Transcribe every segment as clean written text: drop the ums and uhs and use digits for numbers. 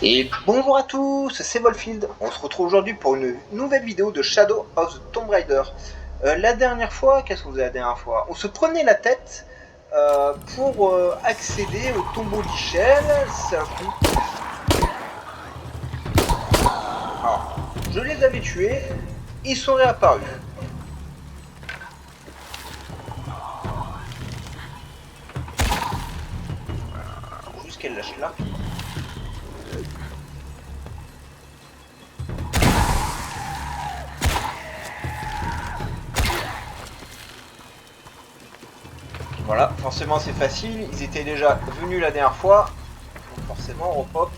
Et bonjour à tous, c'est Volfield. On se retrouve aujourd'hui pour une nouvelle vidéo de Shadow of the Tomb Raider. La dernière fois, qu'est-ce qu'on faisait la dernière fois? On se prenait la tête pour accéder au tombeau d'Ischel. C'est un coup. Alors, je les avais tués, ils sont réapparus. Juste qu'elle lâche là. Voilà, forcément c'est facile, ils étaient déjà venus la dernière fois, donc forcément on repop.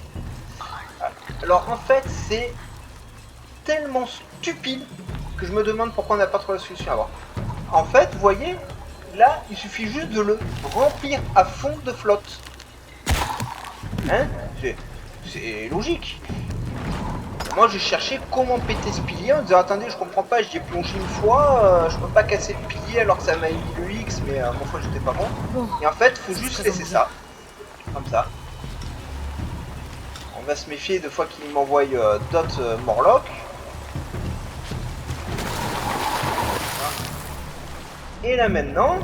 Alors en fait c'est tellement stupide que je me demande pourquoi on n'a pas trouvé la solution avant. En fait, vous voyez, là il suffit juste de le remplir à fond de flotte. Hein? C'est logique. Moi j'ai cherché comment péter ce pilier en disant attendez je comprends pas, j'y ai plongé une fois, je peux pas casser le pilier alors que ça m'a mis le X mais mon fois j'étais pas bon. Et en fait faut juste laisser ça. Comme ça. On va se méfier de fois qu'il m'envoie d'autres Morlocks. Et là maintenant,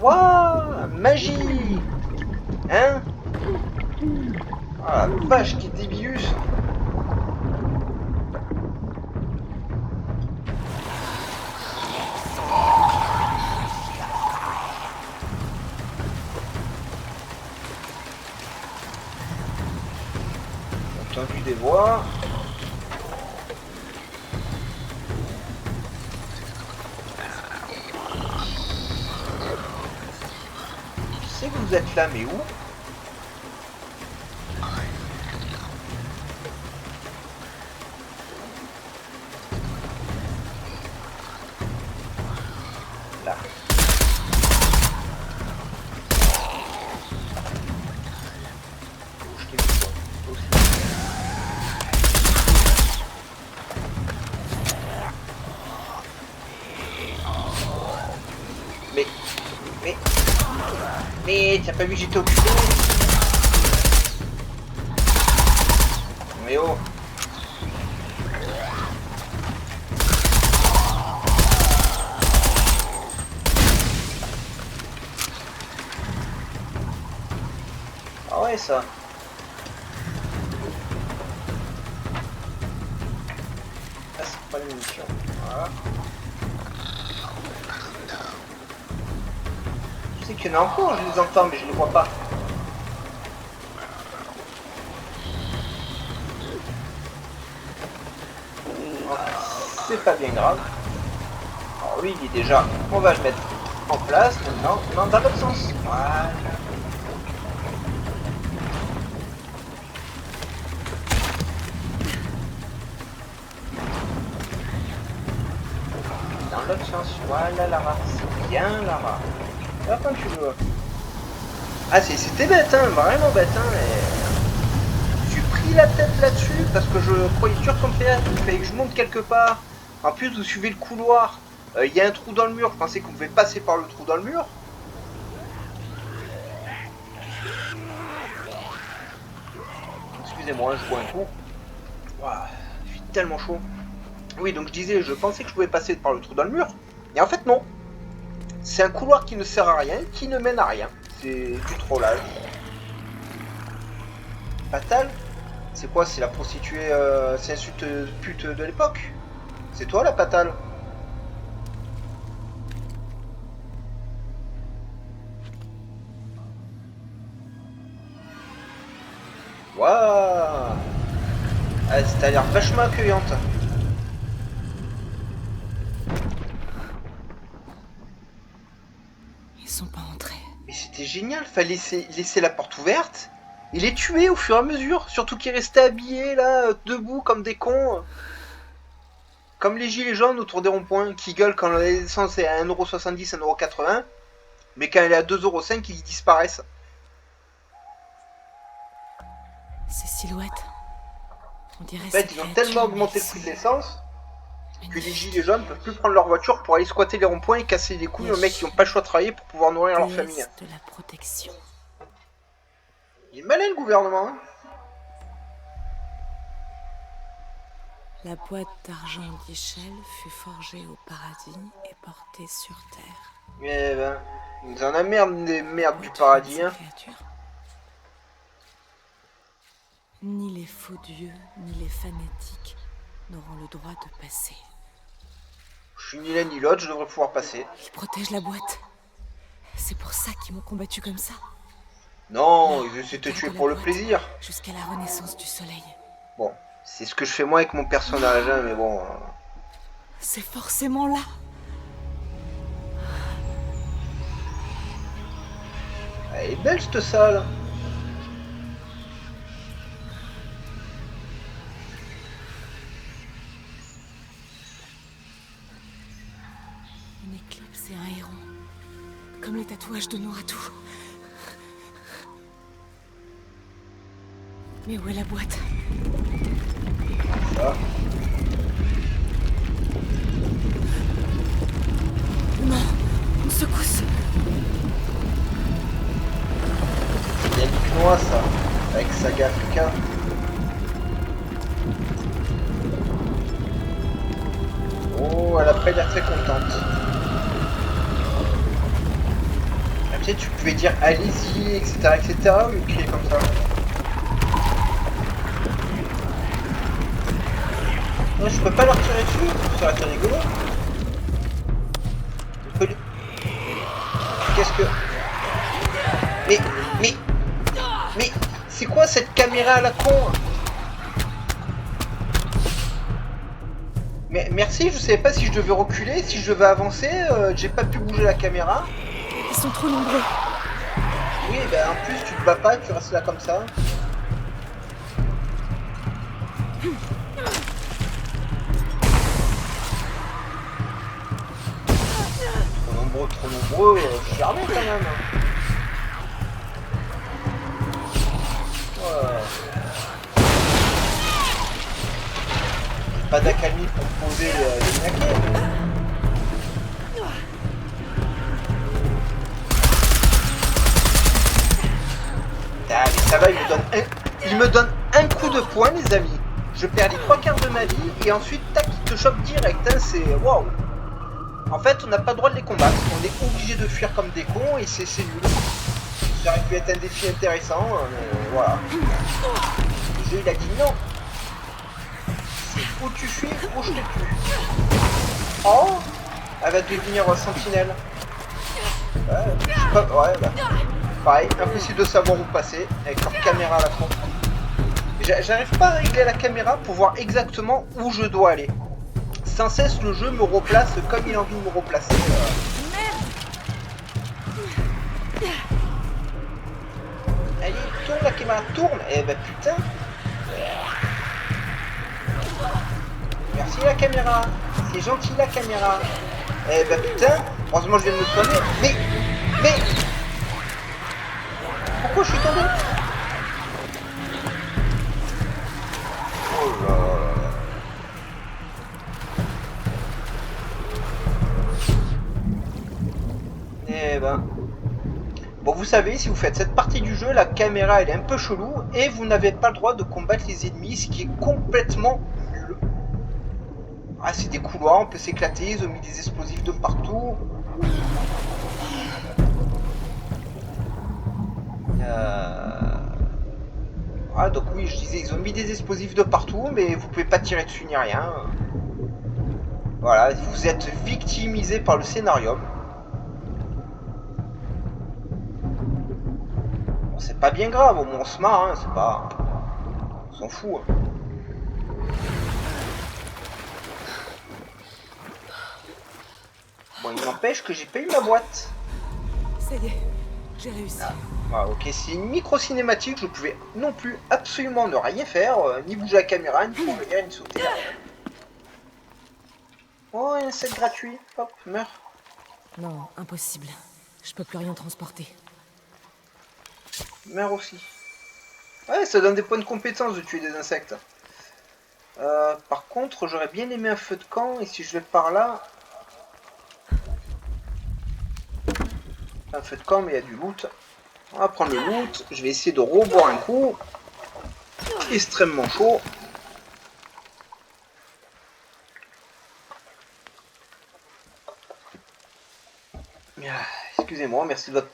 waouh, magie. Hein? Ah la vache qui débilus. Entendu des voix. Je sais que vous êtes là, mais où? Là. Mais t'as pas vu que j'étais occupé? Mais oh. Ah ouais ça. Ah c'est pas les munitions. Voilà. Je sais qu'il y en a encore, je les entends mais je les vois pas. C'est pas bien grave. Alors lui il est déjà, on va le mettre en place maintenant. Non, dans l'autre sens. Voilà. Dans l'autre sens. Voilà Lara. C'est bien Lara. Là quand tu veux. Ah c'était bête hein, vraiment bête hein. J'ai pris la tête là-dessus parce que je croyais dur comme fer, il fallait que je monte quelque part. En plus vous suivez le couloir. Il y a un trou dans le mur, je pensais qu'on pouvait passer par le trou dans le mur. Excusez-moi, je bois un coup. Ouah, il fait tellement chaud. Oui, donc je disais, je pensais que je pouvais passer par le trou dans le mur. Et en fait, non. C'est un couloir qui ne sert à rien, qui ne mène à rien. C'est du trollage. Fatal? C'est quoi? C'est la prostituée, c'est insulte pute de l'époque? C'est toi la Patale? Waouh! Ah, t'as l'air vachement accueillante. Ils sont pas entrés. Mais c'était génial, fallait laisser la porte ouverte et les tuer au fur et à mesure. Surtout qu'ils restaient habillés là, debout comme des cons. Comme les gilets jaunes autour des ronds-points qui gueulent quand l'essence est à 1,70€, 1,80€. Mais quand elle est à 2,5€, ils disparaissent. Ces silhouettes. On dirait En fait, ils ont tellement augmenté le prix de l'essence que les gilets jaunes peuvent plus prendre leur voiture pour aller squatter les ronds-points et casser les couilles aux mecs qui n'ont pas le choix de travailler pour pouvoir nourrir leur famille. De la protection. Il est malin le gouvernement. Hein. La boîte d'argent d'Ischel fut forgée au paradis et portée sur Terre. Eh ben, il nous en a merde des merdes du Où paradis, traînent hein. ces créatures? Ni les faux dieux, ni les fanatiques n'auront le droit de passer. Je suis ni l'un ni l'autre, je devrais pouvoir passer. Ils protègent la boîte. C'est pour ça qu'ils m'ont combattu comme ça. Non, Là, ils essaient de te garde tuer la pour le boîte plaisir. jusqu'à la renaissance du soleil. Bon, c'est ce que je fais moi avec mon personnage, hein, mais bon... C'est forcément là. Elle est belle cette salle. Une éclipse et un héron. Comme les tatouages de Noratu. Mais où est la boîte? Ça. Non, une secousse. C'est Yannick Noah, ça. Avec Saga Africa. Oh, elle a pas l'air très contente. Ah, peut-être tu pouvais dire allez-y, etc., etc., ou lui crier comme ça. Non, je peux pas leur tirer dessus, ça aurait été rigolo. Je peux lui... Qu'est-ce que... Mais... C'est quoi cette caméra à la con? Mais merci, je savais pas si je devais reculer, si je devais avancer, j'ai pas pu bouger la caméra. Ils sont trop nombreux. Oui, ben en plus tu te bats pas, tu restes là comme ça. Trop nombreux, je suis armé quand même. Ouais. Pas d'accalmie pour poser les naquets. Ah, mais ça va, il me donne un coup de poing, les amis. Je perds les 3/4 de ma vie et ensuite, tac, il te chope direct. Hein, c'est waouh. En fait, on n'a pas le droit de les combattre. On est obligé de fuir comme des cons et c'est nul. Ça aurait pu être un défi intéressant, mais voilà. Le jeu, il a dit non. C'est où tu fuis, où je te tue. Oh, elle va devenir sentinelle. Ouais, bah. Pareil, impossible de savoir où passer avec leur caméra à la con. J'arrive pas à régler la caméra pour voir exactement où je dois aller. Sans cesse, le jeu me replace comme il a envie de me replacer. Allez, tourne la caméra, tourne. Eh ben putain. Merci la caméra. C'est gentil la caméra. Eh ben putain. Heureusement je viens de me soigner. Mais... Pourquoi je suis tombé? Oh là là là. Eh ben... Bon, vous savez, si vous faites cette partie du jeu, la caméra elle est un peu chelou et vous n'avez pas le droit de combattre les ennemis, ce qui est complètement nul. Ah, c'est des couloirs, on peut s'éclater, ils ont mis des explosifs de partout. Ah, donc oui, je disais, ils ont mis des explosifs de partout, mais vous pouvez pas tirer dessus ni rien. Voilà, vous êtes victimisé par le scénario. Bon, c'est pas bien grave, au moins on se marre, hein, c'est pas... On s'en fout. Hein. Bon, il n'empêche que j'ai pas eu ma boîte. Ça y est, j'ai réussi. Ah, ok, c'est une micro-cinématique, je pouvais non plus absolument ne rien faire, ni bouger la caméra, ni courir, ni sauter. Oh, un set gratuit, hop, meurs. Non, impossible. Je peux plus rien transporter. Meurs aussi. Ouais, ça donne des points de compétence de tuer des insectes. Par contre, j'aurais bien aimé un feu de camp, et si je vais par là... Un feu de camp, mais il y a du loot. On va prendre le loot, je vais essayer de reboire un coup. Extrêmement chaud. excusez-moi, merci de votre...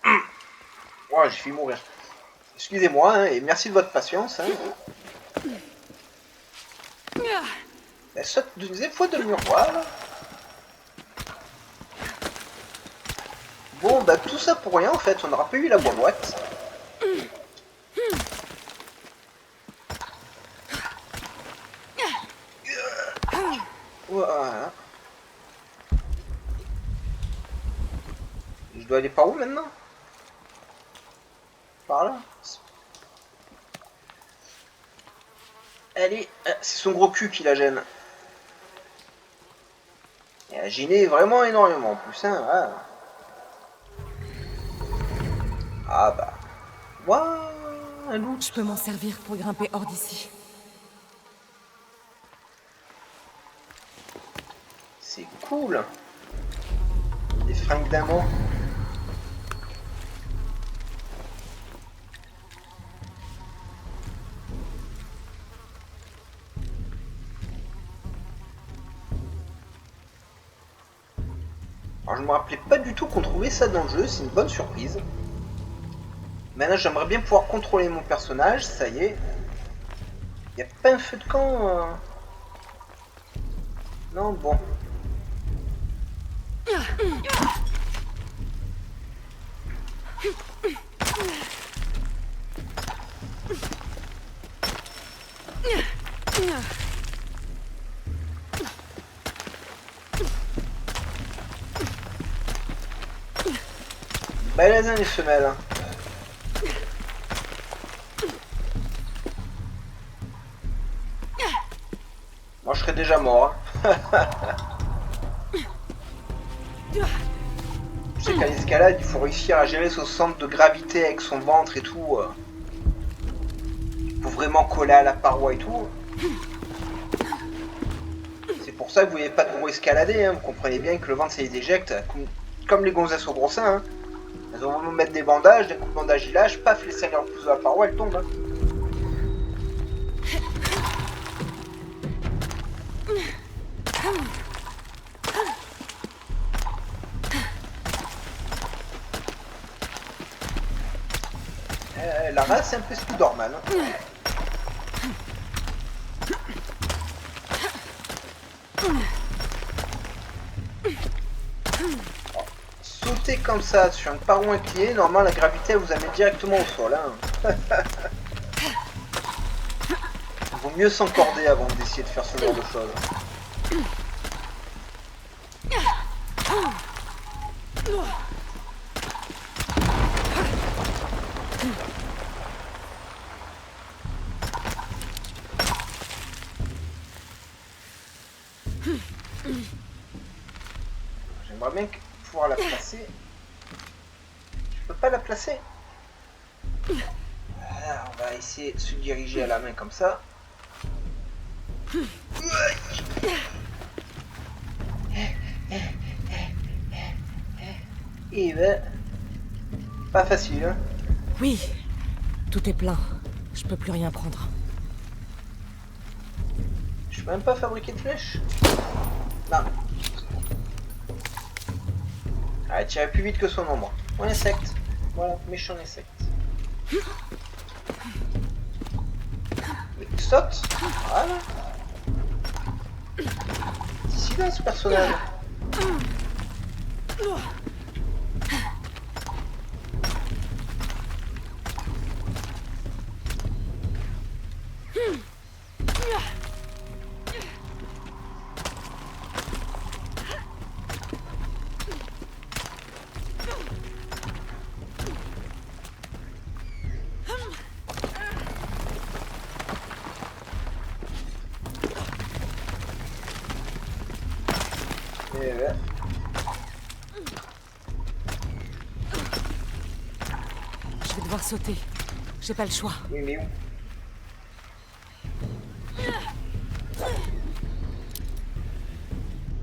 Ouais, j'ai failli mourir. Excusez-moi, hein, et merci de votre patience. Hein. Elle saute une deuxième fois de mur, voilà. Bon, bah tout ça pour rien, en fait, on n'aura pas eu la boîte. Voilà. Je dois aller par où maintenant? Par là. Allez, c'est son gros cul qui la gêne. Et elle a gêné vraiment énormément en plus, hein. Ah bah. Waouh, un loup. Je peux m'en servir pour grimper hors d'ici. C'est cool. Des fringues d'amant. Alors je me rappelais pas du tout qu'on trouvait ça dans le jeu, c'est une bonne surprise. Maintenant j'aimerais bien pouvoir contrôler mon personnage, ça y est. Y a pas un feu de camp Non, bon. Bah les femelles. Hein. Moi je serais déjà mort. Hein. Je sais qu'à l'escalade, il faut réussir à gérer son centre de gravité avec son ventre et tout. Pour vraiment coller à la paroi et tout. C'est pour ça que vous voyez pas de gros escalader. Hein. Vous comprenez bien que le ventre ça les éjecte. Comme les gonzesses au gros sein. Hein. Elles vont vous mettre des bandages, d'un coup de bandage il lâche, paf, les seigneurs poussent de la paroi, elles tombent. Hein. La race c'est un peu Spider-Man. Hein. Sauter comme ça sur une paroi inclinée, normalement la gravité elle vous amène directement au sol. Hein. Il vaut mieux s'encorder avant d'essayer de faire ce genre de choses. J'aimerais bien pouvoir la placer. Je peux pas la placer. Voilà, on va essayer de se diriger à la main comme ça. Et ben, pas facile. Hein. Oui, tout est plein. Je peux plus rien prendre. Je peux même pas fabriquer de flèches. Non. Ah, elle tirait plus vite que son ombre. Un insecte. Voilà, méchant insecte. Mais saute. Voilà. C'est si là ce personnage. Je vais devoir sauter. J'ai pas le choix. Oui, mais où?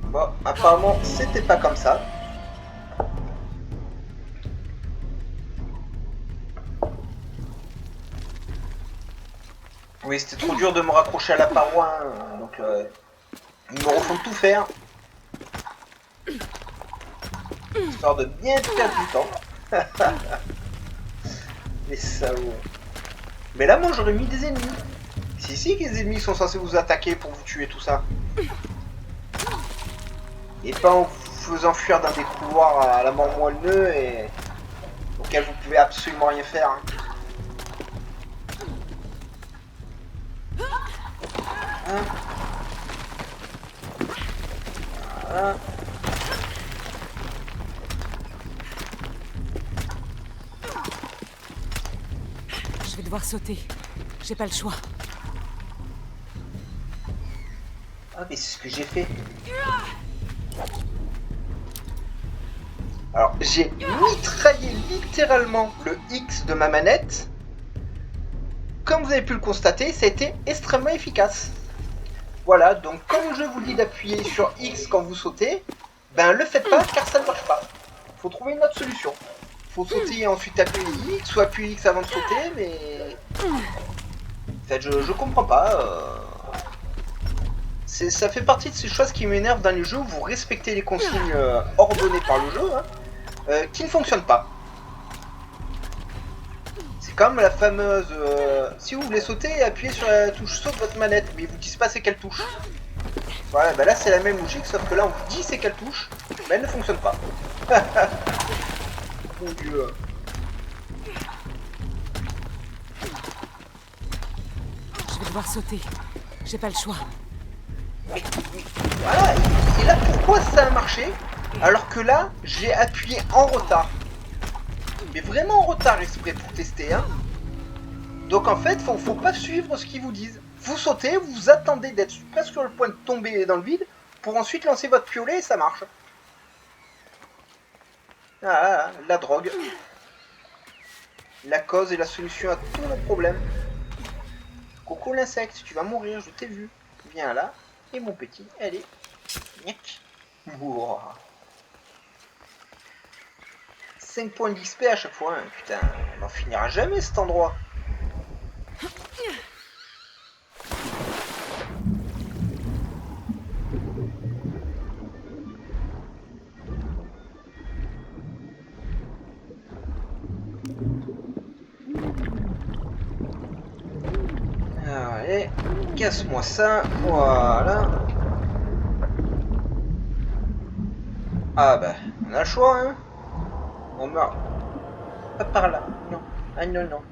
Bon, apparemment, c'était pas comme ça. Oui, c'était trop dur de me raccrocher à la paroi, hein, donc ils me refont tout faire. Histoire de bien perdre du temps. Les salauds. Mais là, moi, j'aurais mis des ennemis. C'est ici que les ennemis sont censés vous attaquer pour vous tuer, tout ça. Et pas en vous faisant fuir dans des couloirs à la mort moelleux et auxquels vous pouvez absolument rien faire. Hein. Hein. Voilà. Je vais devoir sauter. J'ai pas le choix. Ah mais c'est ce que j'ai fait. Alors j'ai mitraillé littéralement le X de ma manette. Comme vous avez pu le constater, ça a été extrêmement efficace. Voilà, donc comme le jeu vous dit d'appuyer sur X quand vous sautez, ben le faites pas car ça ne marche pas. Faut trouver une autre solution. Faut sauter et ensuite appuyer X ou appuyer X avant de sauter, mais... En fait, je comprends pas. Ça fait partie de ces choses qui m'énervent dans les jeux où vous respectez les consignes ordonnées par le jeu, hein, qui ne fonctionnent pas. C'est comme la fameuse... si vous voulez sauter, appuyez sur la touche saut de votre manette, mais ils vous disent pas c'est quelle touche. Voilà, bah là c'est la même logique, sauf que là on vous dit c'est quelle touche, mais elle ne fonctionne pas. Mon dieu. Je vais devoir sauter. J'ai pas le choix. Mais voilà, et là pourquoi ça a marché alors que là j'ai appuyé en retard. Mais vraiment en retard exprès pour tester, hein. Donc en fait, faut pas suivre ce qu'ils vous disent. Vous sautez, vous attendez d'être presque sur le point de tomber dans le vide pour ensuite lancer votre piolet et ça marche. Ah, la drogue. La cause et la solution à tous nos problèmes. Coco l'insecte, tu vas mourir, je t'ai vu. Viens là. Et mon petit, allez. Niac. Ouah. 5 points d'XP à chaque fois, hein. Putain, on n'en finira jamais cet endroit. Allez, casse-moi ça, voilà. Ah bah, on a le choix, hein. On meurt. Pas par là, non. Ah non, non.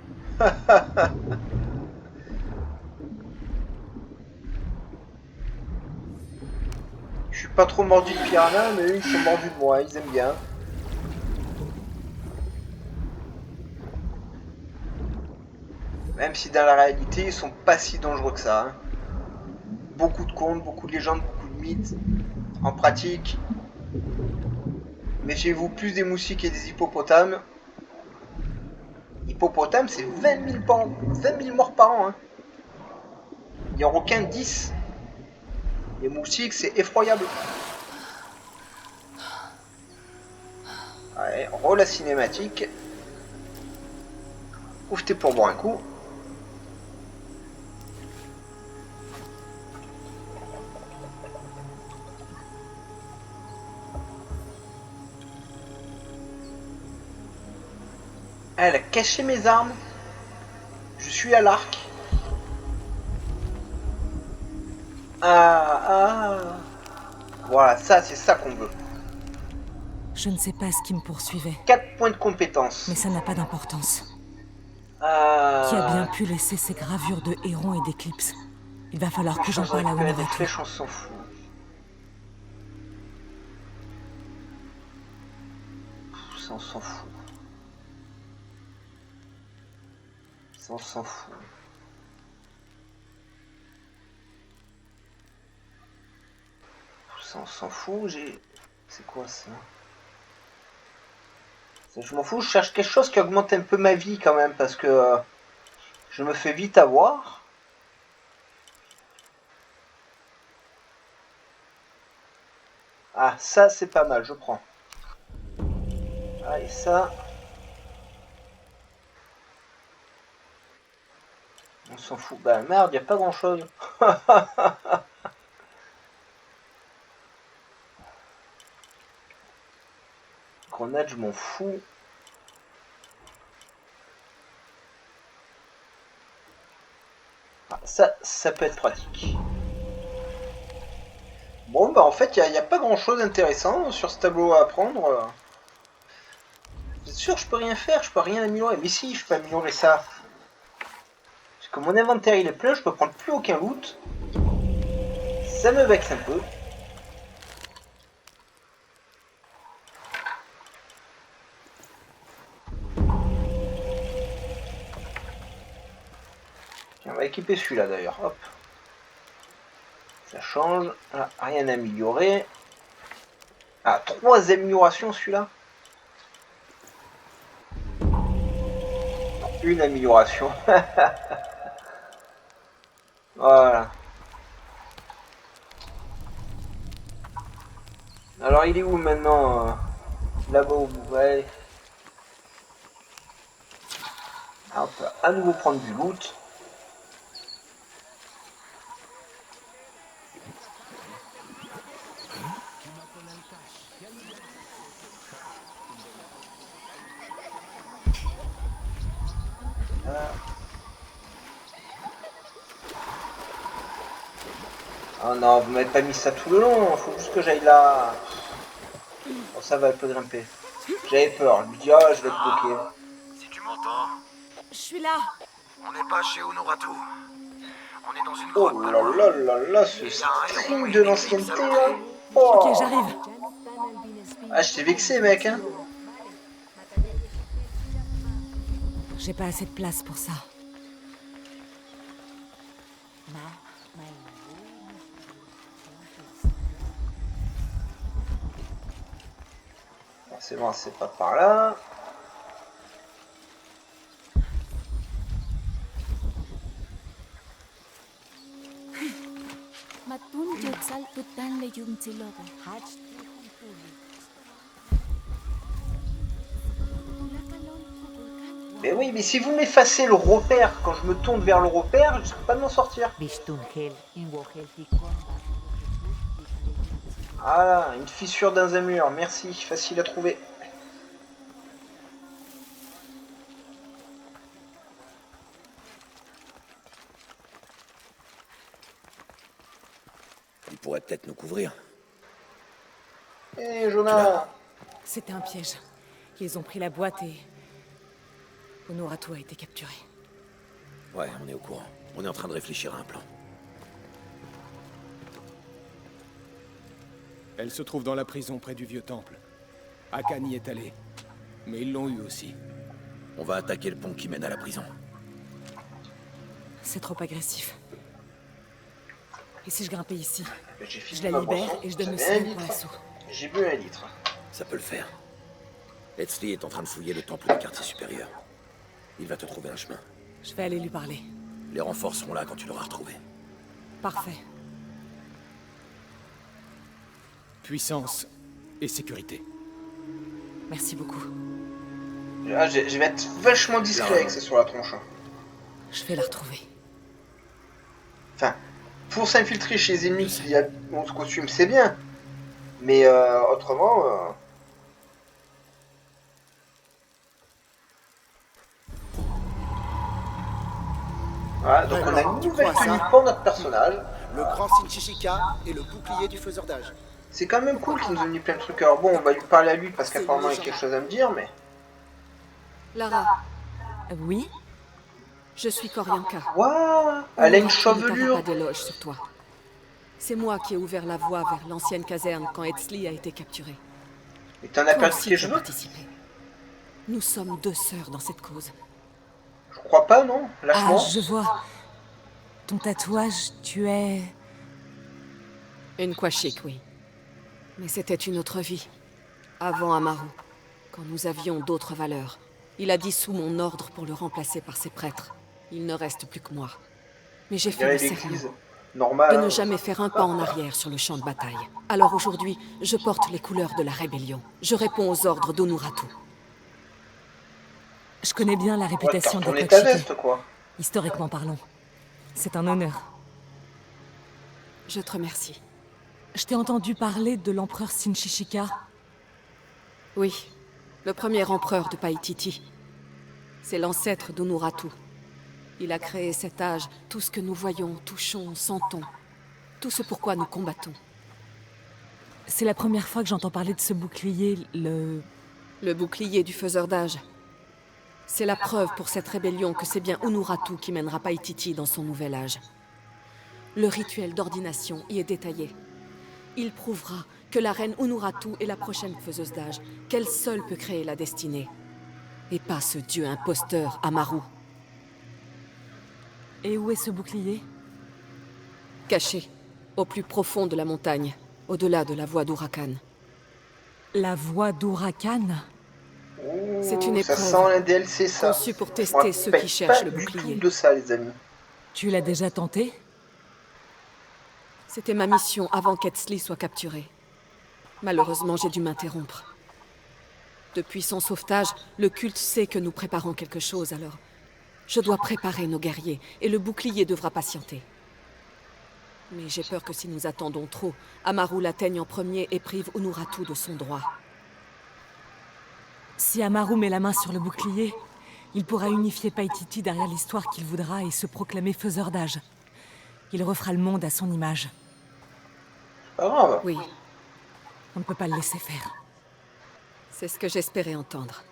Je suis pas trop mordu de piranha, mais eux, ils sont mordus de moi, ils aiment bien. Même si dans la réalité, ils sont pas si dangereux que ça. Hein. Beaucoup de contes, beaucoup de légendes, beaucoup de mythes. En pratique, méfiez-vous plus des moustiques et des hippopotames. Hippopotame, c'est 20 000 morts par an. Hein. Il n'y en a aucun 10. Les moustiques, c'est effroyable. Allez, roll la cinématique. Ouf, t'es pour boire un coup. Elle a caché mes armes. Je suis à l'arc. Voilà, ça, c'est ça qu'on veut. Je ne sais pas ce qui me poursuivait. 4 points de compétence. Mais ça n'a pas d'importance. Qui Ah. a bien pu laisser ces gravures de hérons et d'éclipses? Il va falloir que j'en parle à des Unuratu. flèches, on s'en fout. Ça, on s'en fout. Ça, on s'en fout. Ça, on s'en fout. C'est quoi ça? Je m'en fous, je cherche quelque chose qui augmente un peu ma vie quand même, parce que je me fais vite avoir. Ah, ça c'est pas mal, je prends. Allez, ça. On s'en fout. Bah merde, y a pas grand chose. Grenade, je m'en fous. Ah, ça peut être pratique. Bon, bah en fait, il n'y a pas grand-chose d'intéressant sur ce tableau à apprendre. Vous êtes sûr, je peux rien faire, je peux rien améliorer. Mais si, je peux améliorer ça. Parce que mon inventaire, il est plein, je peux prendre plus aucun loot. Ça me vexe un peu. Tiens, on va équiper celui-là d'ailleurs. Hop. Ça change. Ah, rien à améliorer. Ah, 3 améliorations celui-là. Une amélioration. Voilà. Alors il est où maintenant là-bas au bout. Ouais. Ah, on peut à nouveau prendre du loot. Oh non, vous m'avez pas mis ça tout le long, faut juste que j'aille là. Bon, ça va, elle peut grimper. J'avais peur, je me dis, oh, je vais être bloqué. Si tu m'entends, Je suis là. on n'est pas chez Honoratu. On est dans une Oh grotte pas là loin. là là là, ce Il y a un héron string et de une éclipse l'ancienneté à là. l'entrée. Oh. Ok, j'arrive. Ah, je t'ai vexé, mec, hein. J'ai pas assez de place pour ça. Forcément, c'est pas par là. Mais oui, mais si vous m'effacez le repère quand je me tourne vers le repère, je ne serai pas de m'en sortir. Ah, une fissure dans un mur, merci, facile à trouver. Il pourrait peut-être nous couvrir. Hé, Jonah. C'était un piège. Ils ont pris la boîte et... Honoratu a été capturé. Ouais, on est au courant. On est en train de réfléchir à un plan. Elle se trouve dans la prison près du vieux temple. Akan y est allé. Mais ils l'ont eu aussi. On va attaquer le pont qui mène à la prison. C'est trop agressif. Et si je grimpais ici? J'ai fini Je la ma libère boisson, et je donne le j'avais un signal pour litre. l'assaut. J'ai bu 1 litre. Ça peut le faire. Etzli est en train de fouiller le temple du quartier supérieur. Il va te trouver un chemin. Je vais aller lui parler. Les renforts seront là quand tu l'auras retrouvé. Parfait. Puissance et sécurité. Merci beaucoup. Ah, je vais être vachement discret avec ça sur la tronche. Je vais la retrouver. Enfin, pour s'infiltrer chez les ennemis qui ont ce costume, c'est bien. Mais autrement... Voilà, donc on a une nouvelle tenue pour notre personnage. Le grand Shinchichika et le bouclier du faiseur d'âge. C'est quand même cool qu'il nous ait mis plein de trucs. Alors bon, on va lui parler à lui parce qu'apparemment il y a quelque chose à me dire, mais... Lara. Oui? Je suis Koryanka. Waouh, elle a une Honoratu chevelure. ne t'aura pas d'éloge sur toi. C'est moi qui ai ouvert la voie vers l'ancienne caserne quand Etzli a été capturé. Et t'en as Toi perdu aussi tes tu as cheveux? participé. Nous sommes 2 sœurs dans cette cause. Je crois pas, non. Lâche-moi. Ah, je vois. Ton tatouage, tu es... Une Kwashik, oui. Mais c'était une autre vie. Avant Amaru, quand nous avions d'autres valeurs. Il a dissous mon ordre pour le remplacer par ses prêtres. Il ne reste plus que moi. Mais j'ai Je fait le dirais serment l'église. Normal. de hein. ne jamais faire un pas en arrière sur le champ de bataille. Alors aujourd'hui, je porte les couleurs de la rébellion. Je réponds aux ordres d'Honoratu. Je connais bien la Ouais, t'as réputation des retourné ta Kwashiki, veste, quoi. historiquement parlant. C'est un honneur. Je te remercie. Je t'ai entendu parler de l'empereur Shinchichika. Oui, Le premier empereur de Paititi. C'est l'ancêtre d'Unuratu. Il a créé cet âge, tout ce que nous voyons, touchons, sentons. Tout ce pourquoi nous combattons. C'est la première fois que j'entends parler de ce bouclier, Le bouclier du faiseur d'âge. C'est la preuve pour cette rébellion que c'est bien Unuratu qui mènera Paititi dans son nouvel âge. Le rituel d'ordination y est détaillé. Il prouvera que la reine Unuratu est la prochaine faiseuse d'âge, qu'elle seule peut créer la destinée. Et pas ce dieu imposteur, Amaru. Et où est ce bouclier? Caché, au plus profond de la montagne, au-delà de la voie d'Urakan. La voie d'Urakan? Ouh, C'est une ça épreuve sent un DLC, ça. conçue pour Je me tester ceux rappelle qui cherchent le pas du bouclier. tout de ça, les amis. Tu l'as déjà tenté? C'était ma mission avant qu'Etzli soit capturé. Malheureusement, j'ai dû m'interrompre. Depuis son sauvetage, le culte sait que nous préparons quelque chose, alors je dois préparer nos guerriers, et le bouclier devra patienter. Mais j'ai peur que si nous attendons trop, Amaru l'atteigne en premier et prive Unuratu de son droit. Si Amaru met la main sur le bouclier, il pourra unifier Paititi derrière l'histoire qu'il voudra et se proclamer faiseur d'âge. Il refera le monde à son image. Pas grave. Oui, On ne peut pas le laisser faire. c'est ce que j'espérais entendre.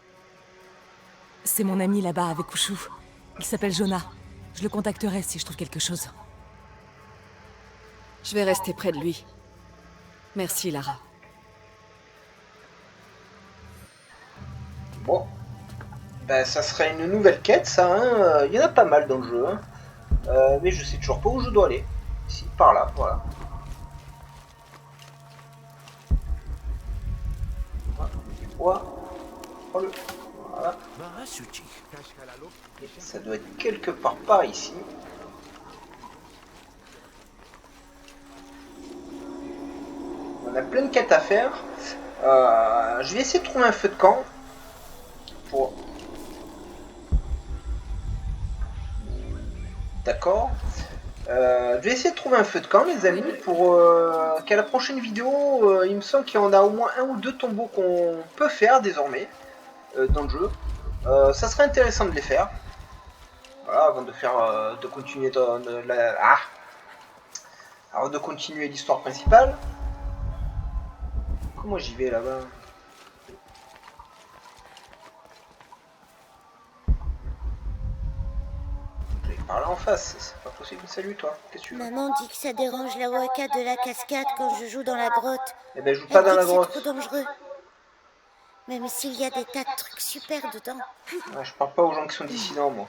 C'est mon ami là-bas avec Ushu. Il s'appelle Jonah. Je le contacterai si je trouve quelque chose. Je vais rester près de lui. Merci, Lara. Bon. Ben, ça serait une nouvelle quête, ça. Hein. Il y en a pas mal dans le jeu. Hein. Mais je sais toujours pas où je dois aller. Ici, par là, voilà. Voilà. Voilà. Et ça doit être quelque part par ici. On a plein de quêtes à faire. Je vais essayer de trouver un feu de camp. Pour... D'accord. Je vais essayer de trouver un feu de camp, les amis, pour qu'à la prochaine vidéo, il me semble qu'il y en a au moins un ou deux tombeaux qu'on peut faire désormais dans le jeu. Ça serait intéressant de les faire. Voilà, avant de faire, de continuer avant de continuer l'histoire principale. Comment j'y vais là-bas? Par là en face, c'est pas possible. Salut toi, qu'est-ce que tu veux? Maman dit que ça dérange la waka de la cascade quand je joue dans la grotte. Eh ben, joue pas Elle dans dit la que grotte. c'est trop dangereux. Même s'il y a des tas de trucs super dedans. Ouais, je parle pas aux gens qui sont dissidents, moi.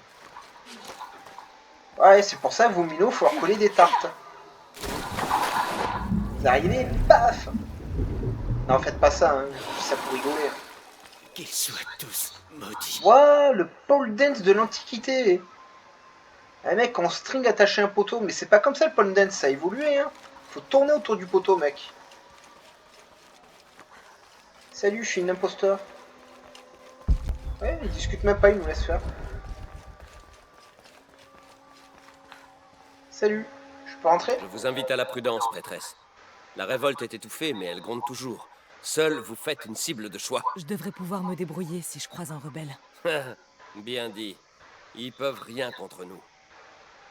Ouais, c'est pour ça, vous minots, faut leur coller des tartes. Vous arrivez, paf! Non, faites pas ça, hein. Je dis ça pour rigoler. Qu'ils soient tous maudits. Ouah, le pole dance de l'Antiquité. Eh mec, on string attaché à un poteau, mais c'est pas comme ça le pole dance, ça a évolué, hein. Faut tourner autour du poteau, mec. Salut, je suis une imposteur. Ouais, il discute même pas, il nous laisse faire. Salut, je peux rentrer? Je vous invite à la prudence, prêtresse. La révolte est étouffée, mais elle gronde toujours. Seul, vous faites une cible de choix. Je devrais pouvoir me débrouiller si je croise un rebelle. Bien dit. Ils peuvent rien contre nous.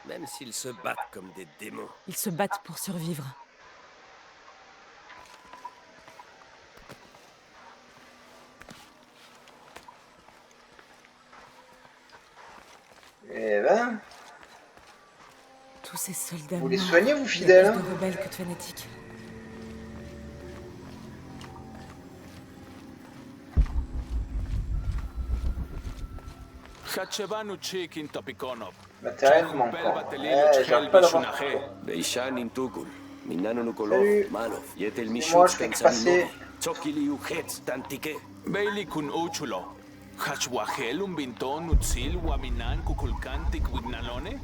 Même s'ils se battent comme des démons. Ils se battent pour survivre. Eh ben, Tous ces soldats vous les morts. soignez, vous Il y a fidèles, plus hein? de rebelles que de fanatiques. Matériellement, quoi. Ouais, j'arrive pas à l'avoir. Beishan intugul. Minano Salut. nukolov, malov. Yetel Moi, je fais que passer. Tsokili uhetz tantike. Bailey kun ochulo. Hachwahel un binton utsil waminan kukulkantik wignalone.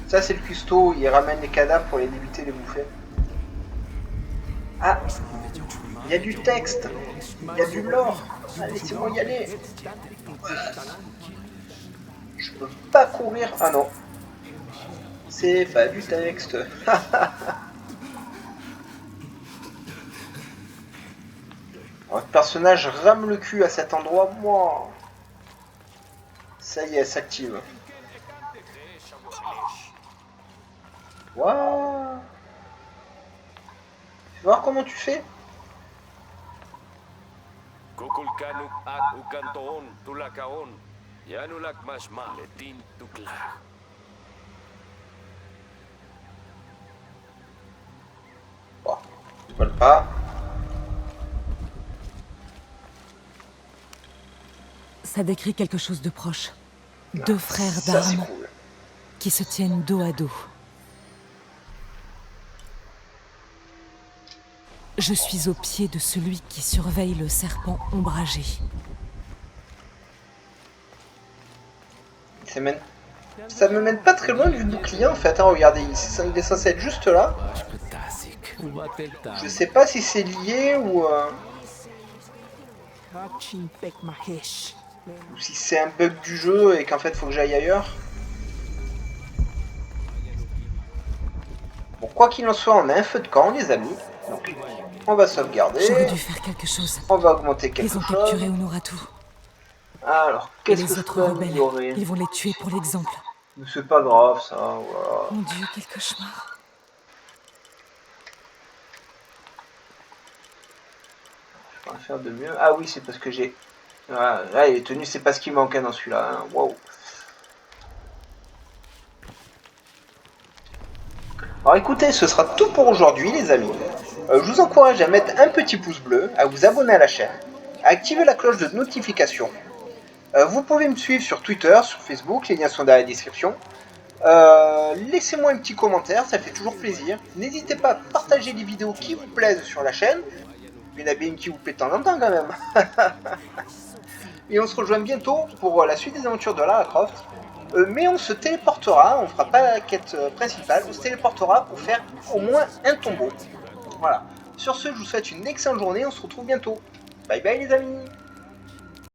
Ça, c'est le custo, il ramène les cadavres pour les débuter, les bouffer. Ah, il y a du texte, il y a du lore. Ah, laissez-moi y aller. Je peux pas courir. Ah non. C'est pas du texte. Votre personnage rame le cul à cet endroit. Moi. Ça y est, elle s'active. Waouh. Tu vas voir comment tu fais. Kukulkanuk at ukantoon tulakaon. Yanulak mas maletin tukla. Bon, je vole pas. Ça décrit quelque chose de proche. Deux frères Ça, c'est d'armes cool. qui se tiennent dos à dos. Je suis au pied de celui qui surveille le serpent ombragé. Ça me mène pas très loin du bouclier en fait, hein, regardez, il est censé être juste là. Je sais pas si c'est lié ou si c'est un bug du jeu et qu'en fait faut que j'aille ailleurs. Bon, quoi qu'il en soit, on a un feu de camp les amis, donc on va sauvegarder. J'aurais dû faire quelque chose. On va augmenter quelque Ils ont chose. capturé Honoratu. Alors, Et qu'est-ce les que je autres peux rebelles, améliorer? ils vont les tuer pour l'exemple. Mais c'est pas grave ça, voilà. Mon Dieu, quel cauchemar. Je vais faire de mieux. Ah oui, c'est parce que j'ai... Voilà, là, les tenues, c'est pas ce qui manquait dans celui-là. Hein. Waouh. Alors écoutez, ce sera tout pour aujourd'hui les amis. Je vous encourage à mettre un petit pouce bleu, à vous abonner à la chaîne, à activer la cloche de notification. Vous pouvez me suivre sur Twitter, sur Facebook, les liens sont dans la description. Laissez-moi un petit commentaire, ça fait toujours plaisir. N'hésitez pas à partager les vidéos qui vous plaisent sur la chaîne. Il y en a bien une qui vous plaît de temps en temps quand même. Et on se rejoint bientôt pour la suite des aventures de Lara Croft. Mais on se téléportera, on fera pas la quête principale, on se téléportera pour faire au moins un tombeau. Voilà. Sur ce, je vous souhaite une excellente journée, on se retrouve bientôt. Bye bye les amis.